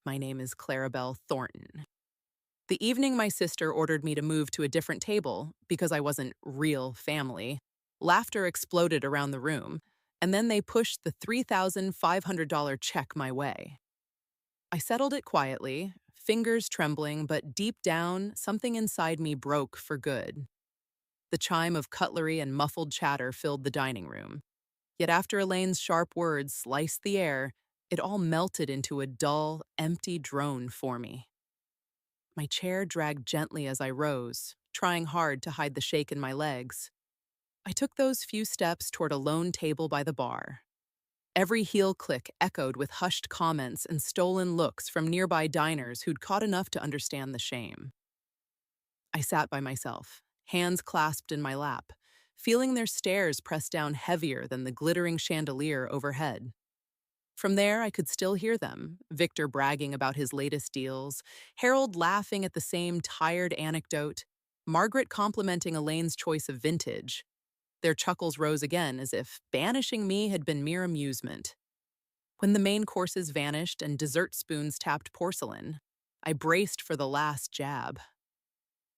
My name is Clarabelle Thornton. The evening my sister ordered me to move to a different table because I wasn't real family, laughter exploded around the room, and then they pushed the $3,500 check my way. I settled it quietly, fingers trembling, but deep down, something inside me broke for good. The chime of cutlery and muffled chatter filled the dining room. Yet after Elaine's sharp words sliced the air, it all melted into a dull, empty drone for me. My chair dragged gently as I rose, trying hard to hide the shake in my legs. I took those few steps toward a lone table by the bar. Every heel click echoed with hushed comments and stolen looks from nearby diners who'd caught enough to understand the shame. I sat by myself, hands clasped in my lap, feeling their stares press down heavier than the glittering chandelier overhead. From there, I could still hear them, Victor bragging about his latest deals, Harold laughing at the same tired anecdote, Margaret complimenting Elaine's choice of vintage. Their chuckles rose again as if banishing me had been mere amusement. When the main courses vanished and dessert spoons tapped porcelain, I braced for the last jab.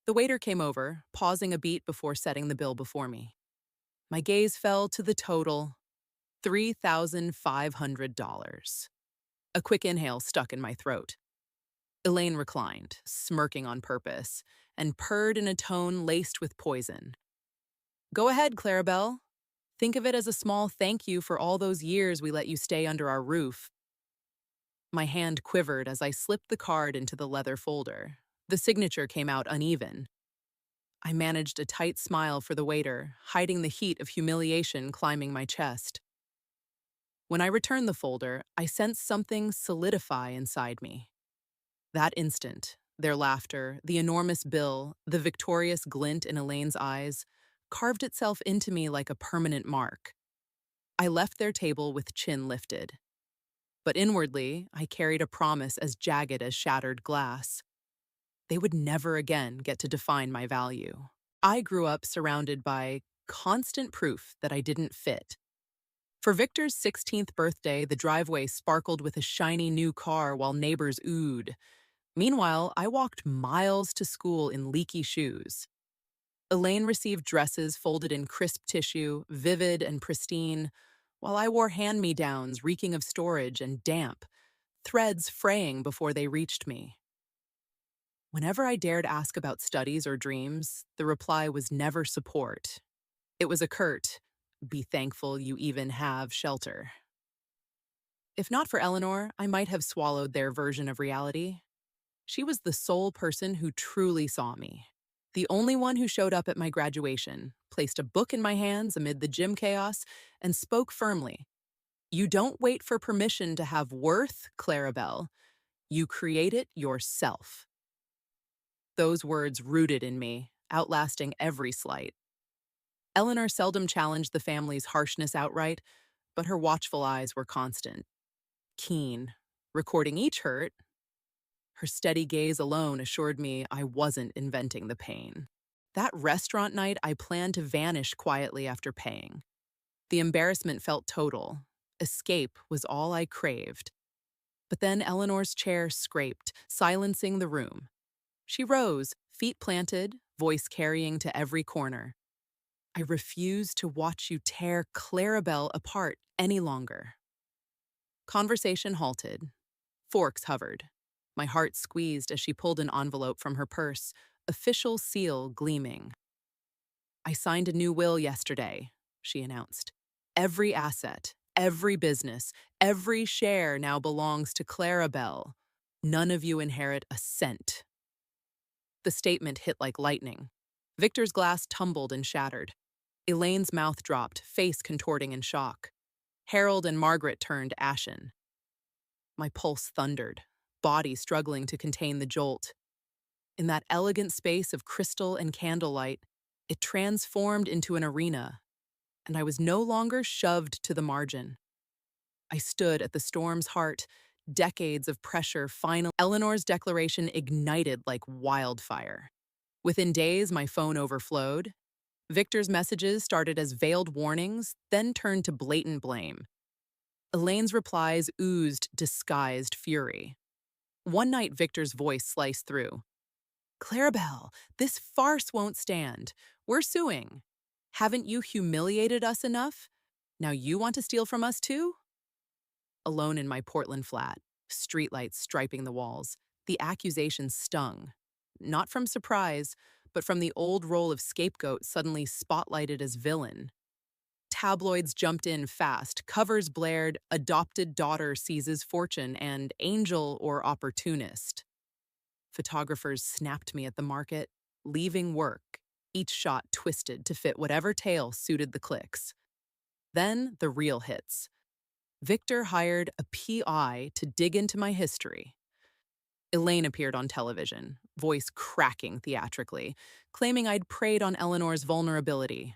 The waiter came over, pausing a beat before setting the bill before me. My gaze fell to the total, $3,500. A quick inhale stuck in my throat. Elaine reclined, smirking on purpose, and purred in a tone laced with poison. Go ahead, Clarabelle. Think of it as a small thank you for all those years we let you stay under our roof. My hand quivered as I slipped the card into the leather folder. The signature came out uneven. I managed a tight smile for the waiter, hiding the heat of humiliation climbing my chest. When I returned the folder, I sensed something solidify inside me. That instant, their laughter, the enormous bill, the victorious glint in Elaine's eyes, carved itself into me like a permanent mark. I left their table with chin lifted. But inwardly, I carried a promise as jagged as shattered glass. They would never again get to define my value. I grew up surrounded by constant proof that I didn't fit. For Victor's 16th birthday, the driveway sparkled with a shiny new car while neighbors oohed. Meanwhile, I walked miles to school in leaky shoes. Elaine received dresses folded in crisp tissue, vivid and pristine, while I wore hand-me-downs reeking of storage and damp, threads fraying before they reached me. Whenever I dared ask about studies or dreams, the reply was never support. It was a curt, "Be thankful you even have shelter." If not for Eleanor, I might have swallowed their version of reality. She was the sole person who truly saw me. The only one who showed up at my graduation, placed a book in my hands amid the gym chaos, and spoke firmly. You don't wait for permission to have worth, Clarabelle. You create it yourself. Those words rooted in me, outlasting every slight. Eleanor seldom challenged the family's harshness outright, but her watchful eyes were constant, keen, recording each hurt. Her steady gaze alone assured me I wasn't inventing the pain. That restaurant night, I planned to vanish quietly after paying. The embarrassment felt total. Escape was all I craved. But then Eleanor's chair scraped, silencing the room. She rose, feet planted, voice carrying to every corner. I refuse to watch you tear Clarabelle apart any longer. Conversation halted. Forks hovered. My heart squeezed as she pulled an envelope from her purse, official seal gleaming. I signed a new will yesterday, she announced. Every asset, every business, every share now belongs to Clarabelle. None of you inherit a cent. The statement hit like lightning. Victor's glass tumbled and shattered. Elaine's mouth dropped, face contorting in shock. Harold and Margaret turned ashen. My pulse thundered, body struggling to contain the jolt. In that elegant space of crystal and candlelight, it transformed into an arena, and I was no longer shoved to the margin. I stood at the storm's heart, decades of pressure finally. Eleanor's declaration ignited like wildfire. Within days, my phone overflowed. Victor's messages started as veiled warnings, then turned to blatant blame. Elaine's replies oozed disguised fury. One night, Victor's voice sliced through. Clarabelle, this farce won't stand. We're suing. Haven't you humiliated us enough? Now you want to steal from us too? Alone in my Portland flat, streetlights striping the walls, the accusation stung. Not from surprise, but from the old role of scapegoat suddenly spotlighted as villain. Tabloids jumped in fast, covers blared, adopted daughter seizes fortune, and angel or opportunist. Photographers snapped me at the market, leaving work, each shot twisted to fit whatever tale suited the clicks. Then the real hits. Victor hired a PI to dig into my history. Elaine appeared on television, voice cracking theatrically, claiming I'd preyed on Eleanor's vulnerability.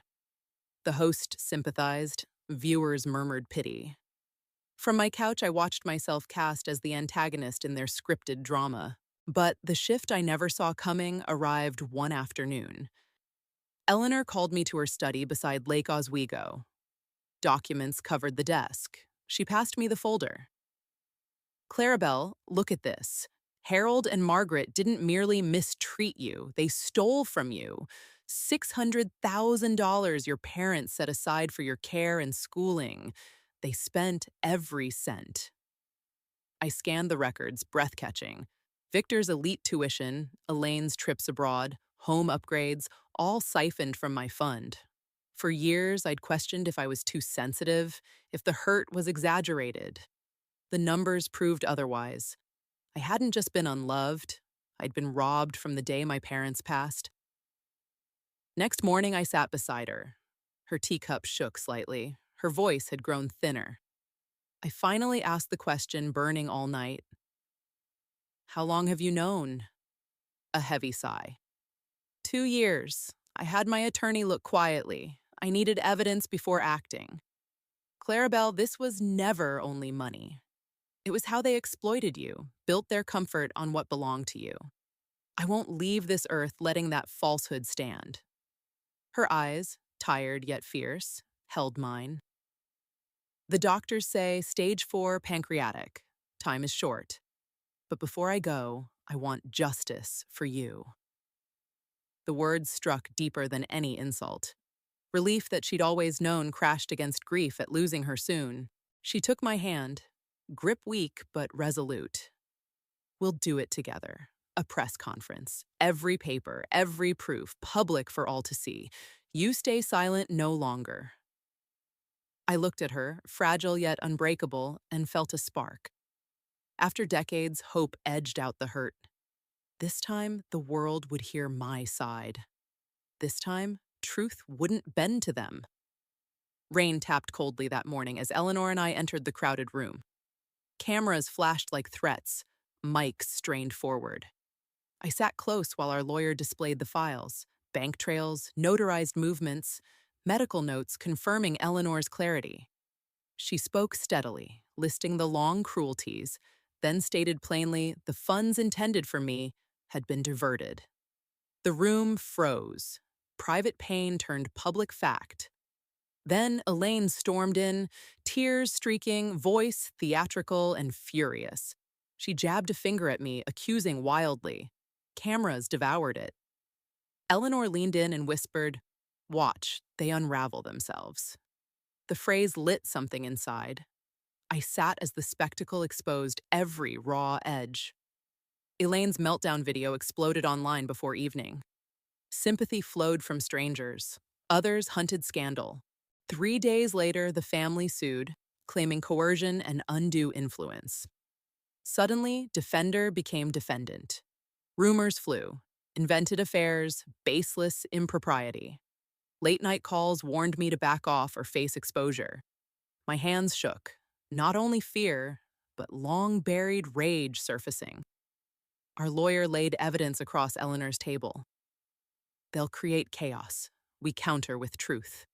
The host sympathized, viewers murmured pity. From my couch, I watched myself cast as the antagonist in their scripted drama. But the shift I never saw coming arrived one afternoon. Eleanor called me to her study beside Lake Oswego. Documents covered the desk. She passed me the folder. Clarabelle, look at this. Harold and Margaret didn't merely mistreat you, they stole from you. $600,000 your parents set aside for your care and schooling. They spent every cent. I scanned the records, breath-catching. Victor's elite tuition, Elaine's trips abroad, home upgrades, all siphoned from my fund. For years, I'd questioned if I was too sensitive, if the hurt was exaggerated. The numbers proved otherwise. I hadn't just been unloved, I'd been robbed from the day my parents passed. Next morning, I sat beside her. Her teacup shook slightly. Her voice had grown thinner. I finally asked the question burning all night. How long have you known? A heavy sigh. 2 years. I had my attorney look quietly. I needed evidence before acting. Clarabelle, this was never only money. It was how they exploited you, built their comfort on what belonged to you. I won't leave this earth letting that falsehood stand. Her eyes, tired yet fierce, held mine. The doctors say stage 4 pancreatic. Time is short. But before I go, I want justice for you. The words struck deeper than any insult. Relief that she'd always known crashed against grief at losing her soon. She took my hand, grip weak but resolute. We'll do it together. A press conference. Every paper, every proof, public for all to see. You stay silent no longer. I looked at her, fragile yet unbreakable, and felt a spark. After decades, hope edged out the hurt. This time, the world would hear my side. This time, truth wouldn't bend to them. Rain tapped coldly that morning as Eleanor and I entered the crowded room. Cameras flashed like threats. Mics strained forward. I sat close while our lawyer displayed the files, bank trails, notarized movements, medical notes confirming Eleanor's clarity. She spoke steadily, listing the long cruelties, then stated plainly the funds intended for me had been diverted. The room froze. Private pain turned public fact. Then Elaine stormed in, tears streaking, voice theatrical and furious. She jabbed a finger at me, accusing wildly. Cameras devoured it. Eleanor leaned in and whispered, "Watch, they unravel themselves." The phrase lit something inside. I sat as the spectacle exposed every raw edge. Elaine's meltdown video exploded online before evening. Sympathy flowed from strangers. Others hunted scandal. 3 days later, the family sued, claiming coercion and undue influence. Suddenly, defender became defendant. Rumors flew. Invented affairs, baseless impropriety. Late-night calls warned me to back off or face exposure. My hands shook. Not only fear, but long-buried rage surfacing. Our lawyer laid evidence across Eleanor's table. They'll create chaos. We counter with truth.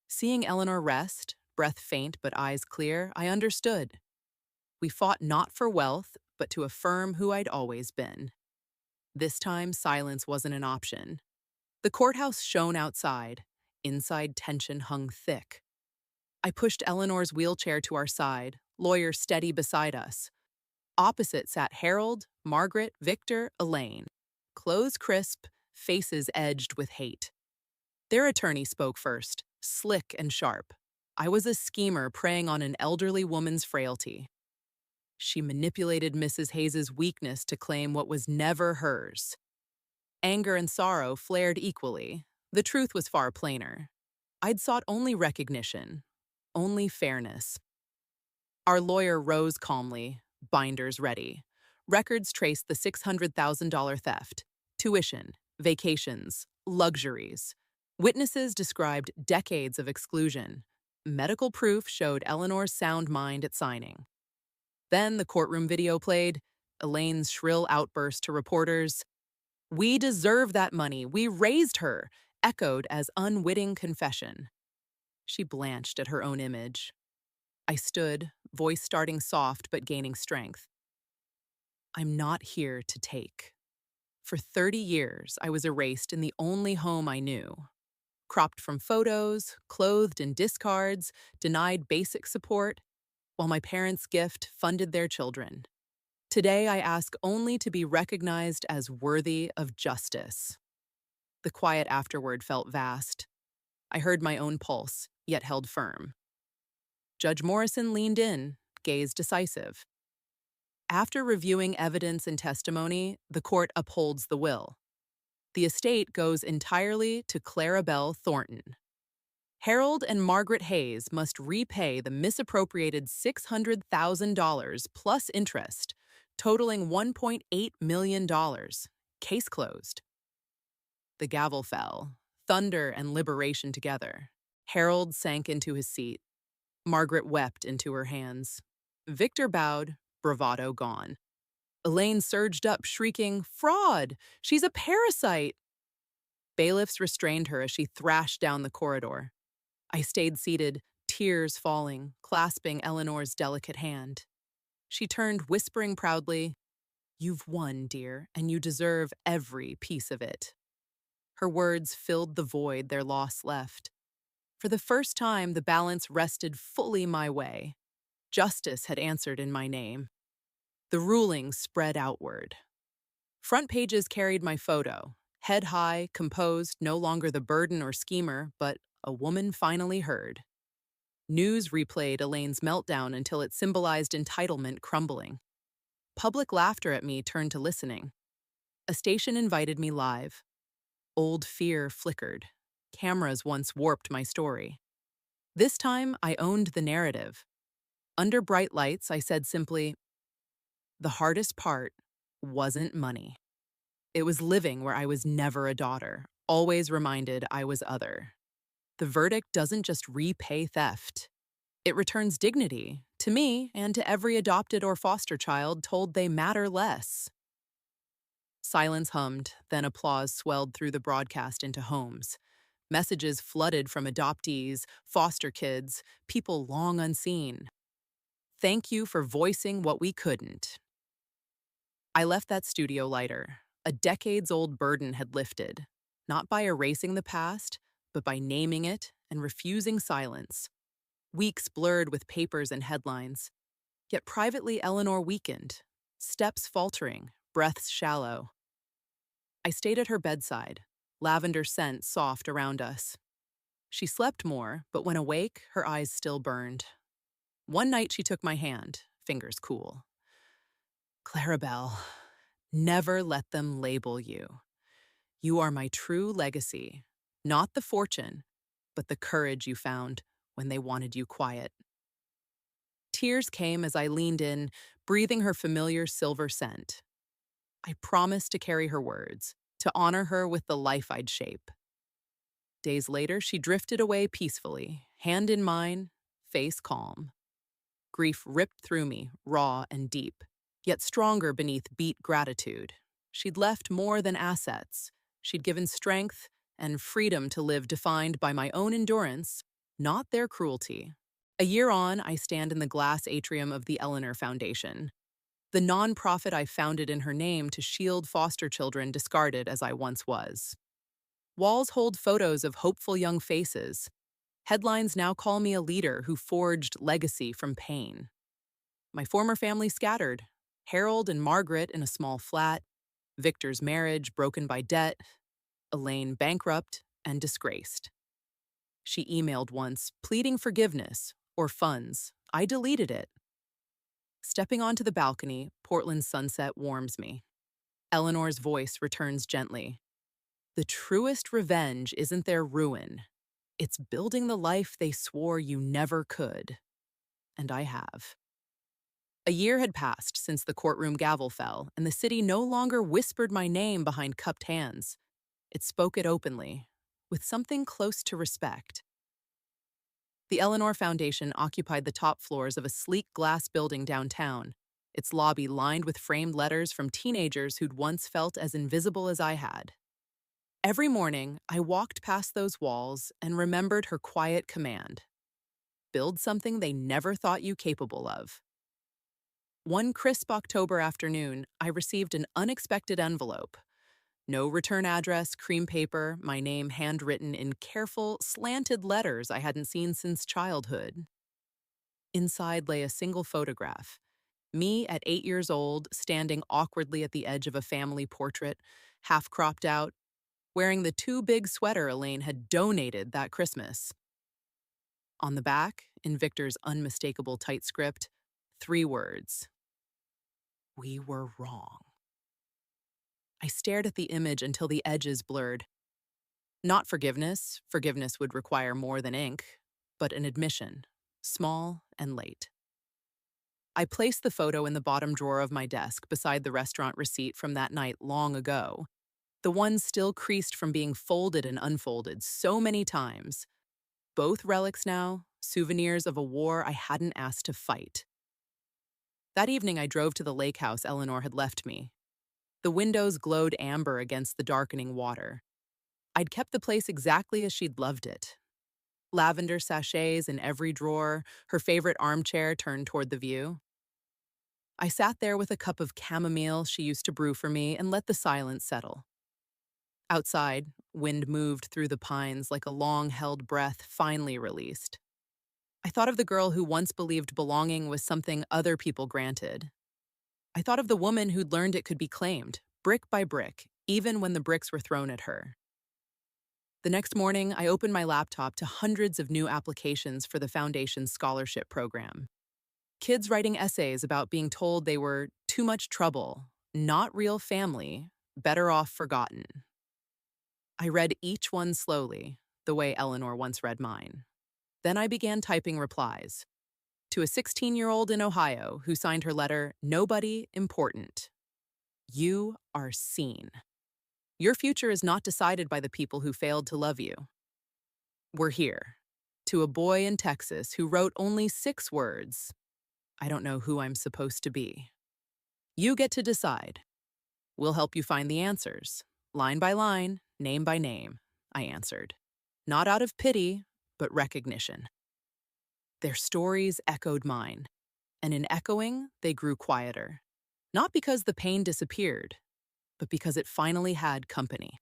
Seeing Eleanor rest, breath faint but eyes clear, I understood. We fought not for wealth, but to affirm who I'd always been. This time, silence wasn't an option. The courthouse shone outside. Inside, tension hung thick. I pushed Eleanor's wheelchair to our side, lawyer steady beside us. Opposite sat Harold, Margaret, Victor, Elaine. Clothes crisp, faces edged with hate. Their attorney spoke first, slick and sharp. I was a schemer preying on an elderly woman's frailty. She manipulated Mrs. Hayes's weakness to claim what was never hers. Anger and sorrow flared equally. The truth was far plainer. I'd sought only recognition, only fairness. Our lawyer rose calmly, binders ready. Records traced the $600,000 theft, tuition, vacations, luxuries. Witnesses described decades of exclusion. Medical proof showed Eleanor's sound mind at signing. Then the courtroom video played, Elaine's shrill outburst to reporters, "We deserve that money. We raised her," echoed as unwitting confession. She blanched at her own image. I stood, voice starting soft but gaining strength. I'm not here to take. For 30 years, I was erased in the only home I knew. Cropped from photos, clothed in discards, denied basic support, while my parents' gift funded their children. Today, I ask only to be recognized as worthy of justice. The quiet afterward felt vast. I heard my own pulse, yet held firm. Judge Morrison leaned in, gaze decisive. After reviewing evidence and testimony, the court upholds the will. The estate goes entirely to Clarabelle Thornton. Harold and Margaret Hayes must repay the misappropriated $600,000 plus interest, totaling $1.8 million. Case closed. The gavel fell, thunder and liberation together. Harold sank into his seat. Margaret wept into her hands. Victor bowed, bravado gone. Elaine surged up, shrieking, "Fraud! She's a parasite!" Bailiffs restrained her as she thrashed down the corridor. I stayed seated, tears falling, clasping Eleanor's delicate hand. She turned, whispering proudly, "You've won, dear, and you deserve every piece of it." Her words filled the void their loss left. For the first time, the balance rested fully my way. Justice had answered in my name. The ruling spread outward. Front pages carried my photo, head high, composed, no longer the burden or schemer, but a woman finally heard. News replayed Elaine's meltdown until it symbolized entitlement crumbling. Public laughter at me turned to listening. A station invited me live. Old fear flickered. Cameras once warped my story. This time, I owned the narrative. Under bright lights, I said simply, the hardest part wasn't money. It was living where I was never a daughter, always reminded I was other. The verdict doesn't just repay theft. It returns dignity, to me and to every adopted or foster child told they matter less. Silence hummed, then applause swelled through the broadcast into homes. Messages flooded from adoptees, foster kids, people long unseen. Thank you for voicing what we couldn't. I left that studio lighter. A decades-old burden had lifted, not by erasing the past, but by naming it and refusing silence. Weeks blurred with papers and headlines. Yet privately Eleanor weakened, steps faltering, breaths shallow. I stayed at her bedside, lavender scent soft around us. She slept more, but when awake, her eyes still burned. One night she took my hand, fingers cool. Clarabelle, never let them label you. You are my true legacy, not the fortune, but the courage you found when they wanted you quiet. Tears came as I leaned in, breathing her familiar silver scent. I promised to carry her words, to honor her with the life I'd shape. Days later, she drifted away peacefully, hand in mine, face calm. Grief ripped through me, raw and deep, yet stronger beneath beat gratitude. She'd left more than assets. She'd given strength and freedom to live defined by my own endurance, not their cruelty. A year on, I stand in the glass atrium of the Eleanor Foundation, the nonprofit I founded in her name to shield foster children discarded as I once was. Walls hold photos of hopeful young faces. Headlines now call me a leader who forged legacy from pain. My former family scattered. Harold and Margaret in a small flat, Victor's marriage broken by debt, Elaine bankrupt and disgraced. She emailed once, pleading forgiveness or funds. I deleted it. Stepping onto the balcony, Portland's sunset warms me. Eleanor's voice returns gently. The truest revenge isn't their ruin. It's building the life they swore you never could. And I have. A year had passed since the courtroom gavel fell, and the city no longer whispered my name behind cupped hands. It spoke it openly, with something close to respect. The Eleanor Foundation occupied the top floors of a sleek glass building downtown, its lobby lined with framed letters from teenagers who'd once felt as invisible as I had. Every morning, I walked past those walls and remembered her quiet command: build something they never thought you capable of. One crisp October afternoon, I received an unexpected envelope. No return address, cream paper, my name handwritten in careful, slanted letters I hadn't seen since childhood. Inside lay a single photograph. Me at 8 years old, standing awkwardly at the edge of a family portrait, half cropped out, wearing the too big sweater Elaine had donated that Christmas. On the back, in Victor's unmistakable tight script, 3 words: we were wrong. I stared at the image until the edges blurred. Not forgiveness, forgiveness would require more than ink, but an admission, small and late. I placed the photo in the bottom drawer of my desk beside the restaurant receipt from that night long ago, the one still creased from being folded and unfolded so many times. Both relics now, souvenirs of a war I hadn't asked to fight. That evening I drove to the lake house Eleanor had left me. The windows glowed amber against the darkening water. I'd kept the place exactly as she'd loved it. Lavender sachets in every drawer, her favorite armchair turned toward the view. I sat there with a cup of chamomile she used to brew for me and let the silence settle. Outside, wind moved through the pines like a long-held breath finally released. I thought of the girl who once believed belonging was something other people granted. I thought of the woman who'd learned it could be claimed, brick by brick, even when the bricks were thrown at her. The next morning, I opened my laptop to hundreds of new applications for the Foundation's scholarship program. Kids writing essays about being told they were too much trouble, not real family, better off forgotten. I read each one slowly, the way Eleanor once read mine. Then I began typing replies. To a 16-year-old in Ohio who signed her letter, "Nobody important." You are seen. Your future is not decided by the people who failed to love you. We're here. To a boy in Texas who wrote only 6 words: I don't know who I'm supposed to be. You get to decide. We'll help you find the answers. Line by line, name by name, I answered. Not out of pity, but recognition. Their stories echoed mine, and in echoing, they grew quieter. Not because the pain disappeared, but because it finally had company.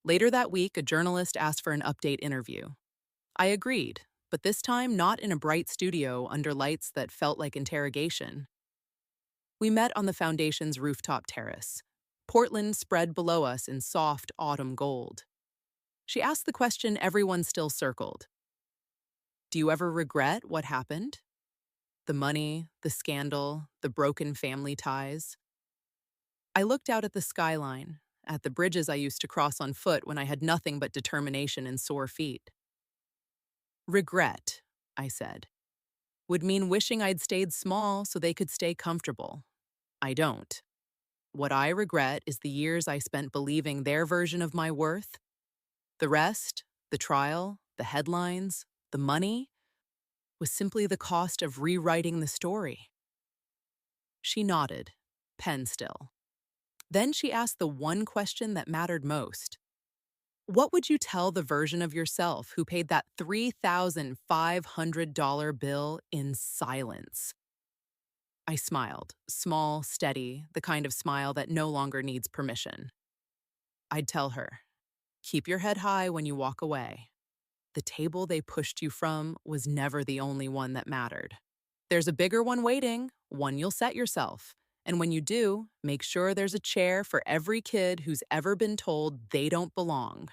Later that week, a journalist asked for an update interview. I agreed, but this time not in a bright studio under lights that felt like interrogation. We met on the Foundation's rooftop terrace. Portland spread below us in soft autumn gold. She asked the question everyone still circled. Do you ever regret what happened? The money, the scandal, the broken family ties? I looked out at the skyline, at the bridges I used to cross on foot when I had nothing but determination and sore feet. Regret, I said, would mean wishing I'd stayed small so they could stay comfortable. I don't. What I regret is the years I spent believing their version of my worth. The rest, the trial, the headlines, the money, was simply the cost of rewriting the story. She nodded, pen still. Then she asked the one question that mattered most. What would you tell the version of yourself who paid that $3,500 bill in silence? I smiled, small, steady, the kind of smile that no longer needs permission. I'd tell her, keep your head high when you walk away. The table they pushed you from was never the only one that mattered. There's a bigger one waiting, one you'll set yourself. And when you do, make sure there's a chair for every kid who's ever been told they don't belong.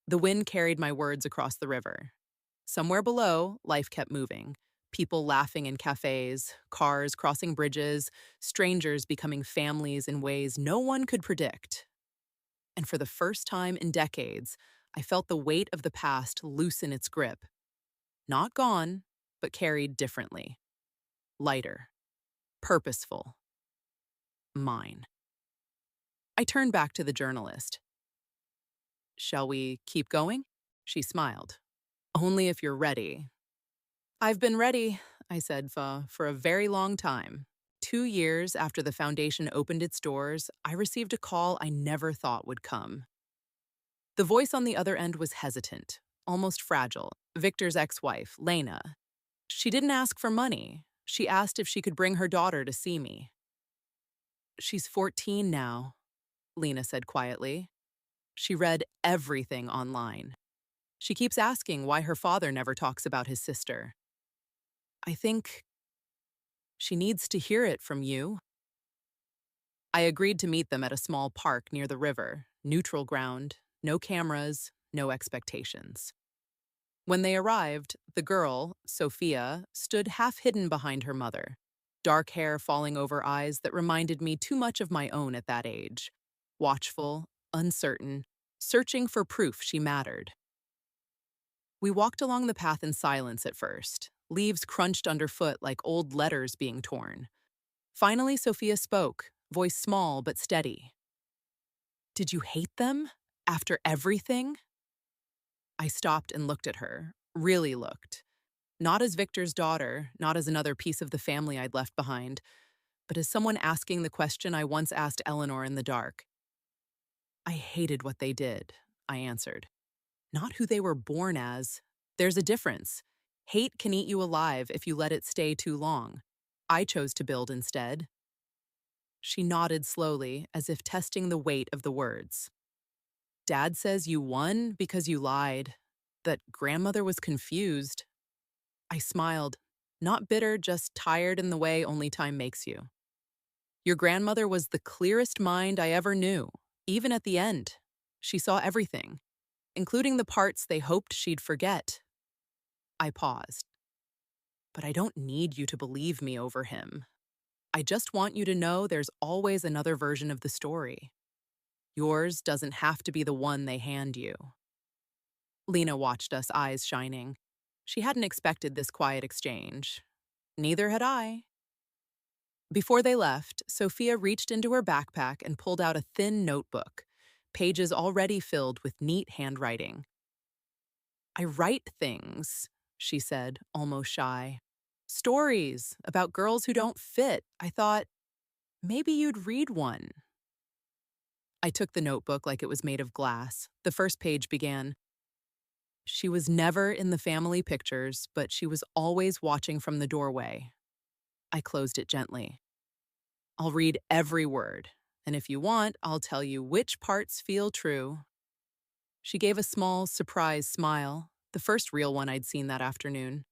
The wind carried my words across the river. Somewhere below, life kept moving. People laughing in cafes, cars crossing bridges, strangers becoming families in ways no one could predict. And for the first time in decades, I felt the weight of the past loosen its grip. Not gone, but carried differently. Lighter. Purposeful. Mine. I turned back to the journalist. Shall we keep going? She smiled. Only if you're ready. I've been ready, I said, for a very long time. 2 years after the foundation opened its doors, I received a call I never thought would come. The voice on the other end was hesitant, almost fragile. Victor's ex-wife, Lena. She didn't ask for money. She asked if she could bring her daughter to see me. She's 14 now, Lena said quietly. She read everything online. She keeps asking why her father never talks about his sister. I think she needs to hear it from you. I agreed to meet them at a small park near the river, neutral ground, no cameras, no expectations. When they arrived, the girl, Sophia, stood half hidden behind her mother, dark hair falling over eyes that reminded me too much of my own at that age. Watchful, uncertain, searching for proof she mattered. We walked along the path in silence at first, leaves crunched underfoot like old letters being torn. Finally, Sophia spoke, voice small but steady. Did you hate them? After everything? I stopped and looked at her, really looked. Not as Victor's daughter, not as another piece of the family I'd left behind, but as someone asking the question I once asked Eleanor in the dark. I hated what they did, I answered. Not who they were born as. There's a difference. Hate can eat you alive if you let it stay too long. I chose to build instead. She nodded slowly, as if testing the weight of the words. Dad says you won because you lied. That grandmother was confused. I smiled, not bitter, just tired in the way only time makes you. Your grandmother was the clearest mind I ever knew, even at the end. She saw everything, including the parts they hoped she'd forget. I paused. But I don't need you to believe me over him. I just want you to know there's always another version of the story. Yours doesn't have to be the one they hand you. Lena watched us, eyes shining. She hadn't expected this quiet exchange. Neither had I. Before they left, Sophia reached into her backpack and pulled out a thin notebook, pages already filled with neat handwriting. I write things, she said, almost shy. Stories about girls who don't fit. I thought, maybe you'd read one. I took the notebook like it was made of glass. The first page began, she was never in the family pictures, but she was always watching from the doorway. I closed it gently. I'll read every word, and if you want, I'll tell you which parts feel true. She gave a small, surprised smile, the first real one I'd seen that afternoon.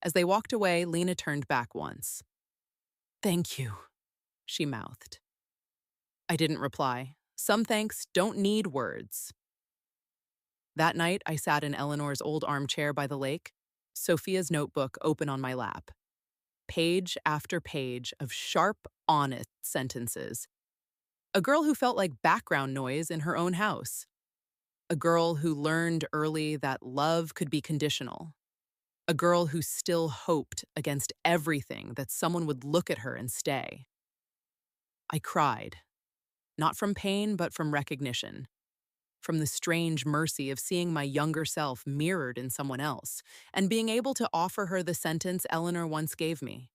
As they walked away, Lena turned back once. Thank you, she mouthed. I didn't reply. Some thanks don't need words. That night, I sat in Eleanor's old armchair by the lake, Sophia's notebook open on my lap. Page after page of sharp, honest sentences. A girl who felt like background noise in her own house. A girl who learned early that love could be conditional. A girl who still hoped against everything that someone would look at her and stay. I cried. Not from pain, but from recognition. From the strange mercy of seeing my younger self mirrored in someone else, and being able to offer her the sentence Eleanor once gave me.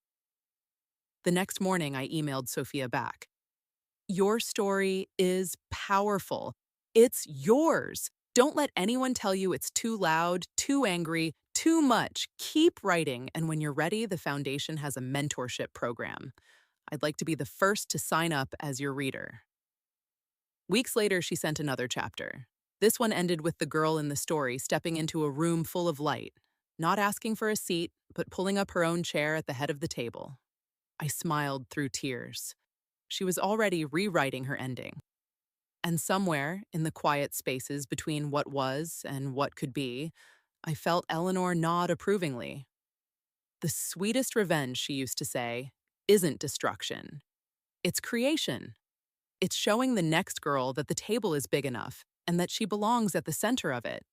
The next morning, I emailed Sophia back. Your story is powerful. It's yours. Don't let anyone tell you it's too loud, too angry, too much. Keep writing, and when you're ready, the Foundation has a mentorship program. I'd like to be the first to sign up as your reader. Weeks later, she sent another chapter. This one ended with the girl in the story stepping into a room full of light, not asking for a seat, but pulling up her own chair at the head of the table. I smiled through tears. She was already rewriting her ending. And somewhere, in the quiet spaces between what was and what could be, I felt Eleanor nod approvingly. The sweetest revenge, she used to say, isn't destruction. It's creation. It's showing the next girl that the table is big enough and that she belongs at the center of it.